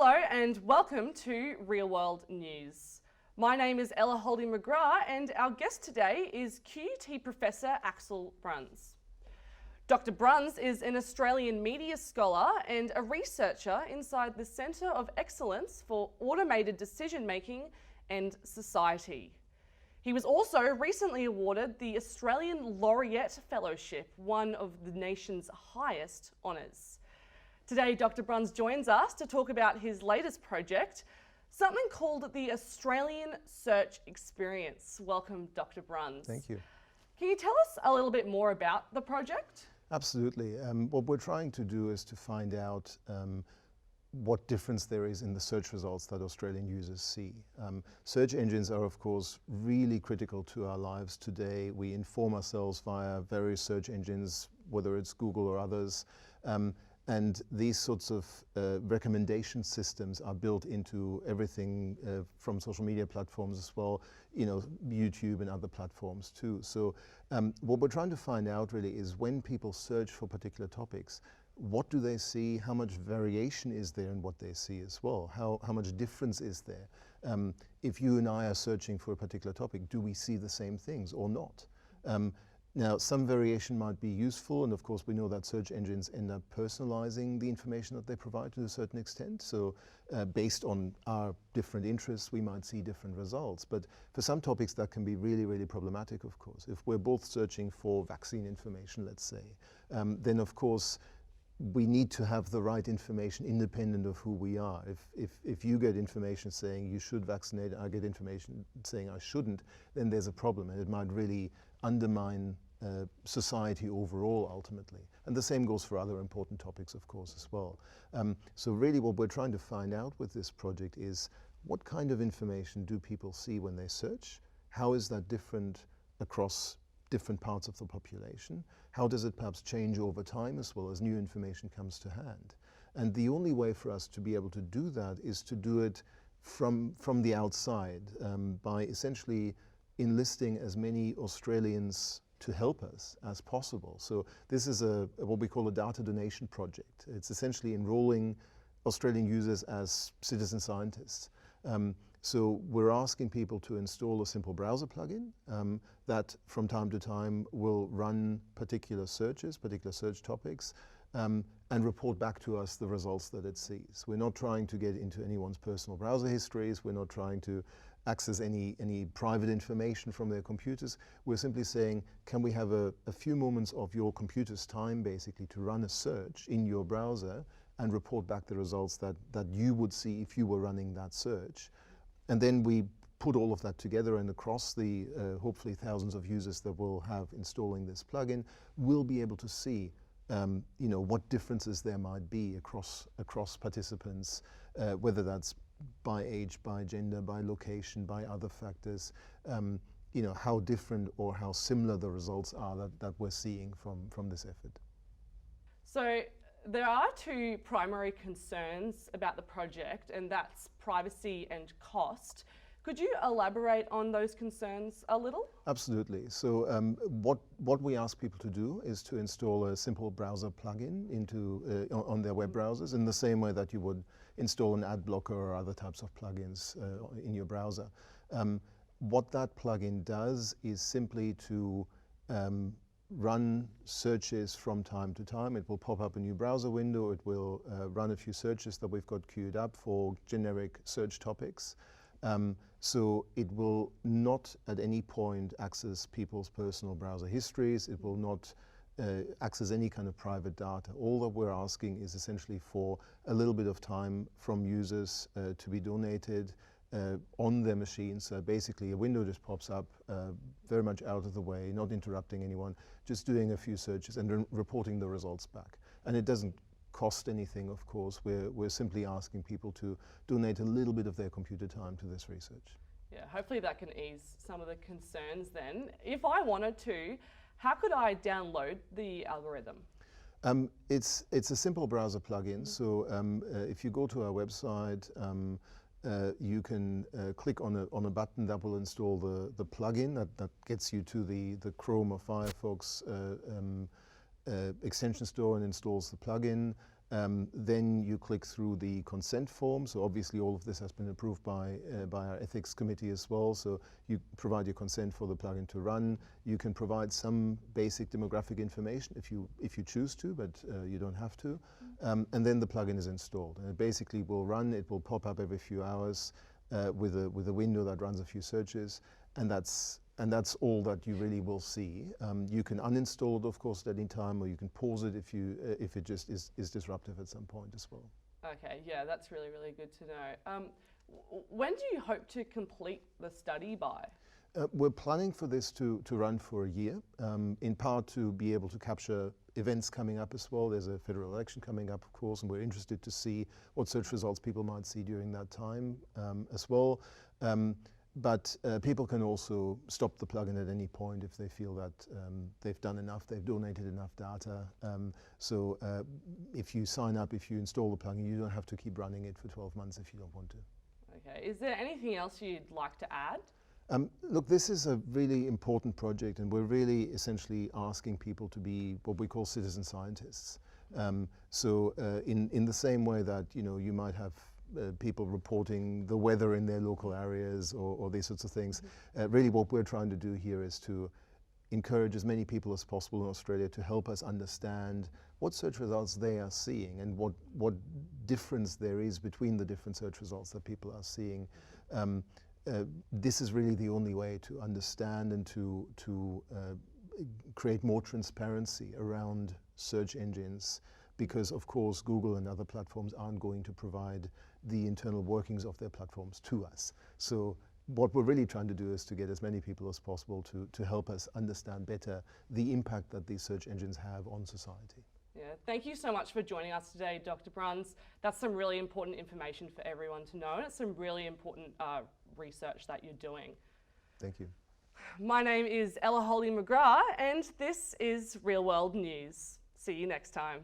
Hello and welcome to Real World News. My name is Ella holding-mcgrath and our guest today is QUT Professor Axel Bruns. Dr. Bruns is an Australian media scholar and a researcher inside the Centre of Excellence for Automated Decision Making and Society. He was also recently awarded the Australian Laureate Fellowship, one of the nation's highest honours. Today, Dr. Bruns joins us to talk about his latest project, something called the Australian Search Experience. Welcome, Dr. Bruns. Thank you. Can you tell us a little bit more about the project? Absolutely. What we're trying to do is to find out what difference there is in the search results that Australian users see. Search engines are, of course, really critical to our lives today. We inform ourselves via various search engines, whether it's Google or others. And these sorts of recommendation systems are built into everything from social media platforms as well, YouTube and other platforms too. So what we're trying to find out really is when people search for particular topics, what do they see? How much variation is there in what they see as well? How much difference is there? If you and I are searching for a particular topic, do we see the same things or not? Now, some variation might be useful, and of course we know that search engines end up personalizing the information that they provide to a certain extent. So based on our different interests, we might see different results. But for some topics that can be really, really problematic, of course. If we're both searching for vaccine information, let's say, then of course we need to have the right information independent of who we are. If you get information saying you should vaccinate, I get information saying I shouldn't, then there's a problem, and it might really undermine society overall ultimately. And the same goes for other important topics, of course, as well. So really what we're trying to find out with this project is what kind of information do people see when they search? How is that different across different parts of the population? How does it perhaps change over time as well as new information comes to hand? And the only way for us to be able to do that is to do it from the outside by essentially enlisting as many Australians to help us as possible. So this is what we call a data donation project. It's essentially enrolling Australian users as citizen scientists. So we're asking people to install a simple browser plugin that from time to time will run particular searches, particular search topics, and report back to us the results that it sees. We're not trying to get into anyone's personal browser histories. We're not trying to access any private information from their computers. We're simply saying, can we have a few moments of your computer's time basically to run a search in your browser and report back the results that you would see if you were running that search. And then we put all of that together, and across the hopefully thousands of users that we'll have installing this plugin, we'll be able to see what differences there might be across participants, whether that's by age, by gender, by location, by other factors, how different or how similar the results are that we're seeing from this effort. So there are two primary concerns about the project, and that's privacy and cost. Could you elaborate on those concerns a little? Absolutely. So what we ask people to do is to install a simple browser plugin on their web browsers in the same way that you would install an ad blocker or other types of plugins in your browser. What that plugin does is simply to run searches from time to time. It will pop up a new browser window. It will run a few searches that we've got queued up for generic search topics. So it will not at any point access people's personal browser histories. It will not access any kind of private data. All that we're asking is essentially for a little bit of time from users to be donated on their machines. Basically a window just pops up very much out of the way, not interrupting anyone, just doing a few searches and then reporting the results back. And it doesn't cost anything, of course. We're simply asking people to donate a little bit of their computer time to this research. Yeah, hopefully that can ease some of the concerns then. If I wanted to, how could I download the algorithm? It's a simple browser plugin. So if you go to our website, you can click on a button that will install the plugin that gets you to the Chrome or Firefox extension store and installs the plugin. Then you click through the consent form. So obviously all of this has been approved by our ethics committee as well. So you provide your consent for the plugin to run. You can provide some basic demographic information if you choose to, but you don't have to. And then the plugin is installed. And it basically will run. It will pop up every few hours with a window that runs a few searches, and that's all that you really will see. You can uninstall it, of course, at any time, or you can pause it if it just is disruptive at some point as well. Okay, yeah, that's really, really good to know. When do you hope to complete the study by? We're planning for this to run for a year, in part to be able to capture events coming up as well. There's a federal election coming up, of course, and we're interested to see what search results people might see during that time as well. But people can also stop the plugin at any point if they feel that they've done enough, they've donated enough data. So if you sign up, if you install the plugin, you don't have to keep running it for 12 months if you don't want to. Okay, is there anything else you'd like to add? Look, this is a really important project, and we're really essentially asking people to be what we call citizen scientists. So in the same way that you might have people reporting the weather in their local areas or these sorts of things, really what we're trying to do here is to encourage as many people as possible in Australia to help us understand what search results they are seeing and what difference there is between the different search results that people are seeing. This is really the only way to understand and to create more transparency around search engines, because of course Google and other platforms aren't going to provide the internal workings of their platforms to us. So what we're really trying to do is to get as many people as possible to help us understand better the impact that these search engines have on society. Yeah, thank you so much for joining us today, Dr. Bruns. That's some really important information for everyone to know, and it's some really important research that you're doing. Thank you. My name is Ella Holding-mcgrath, and this is Real World News. See you next time.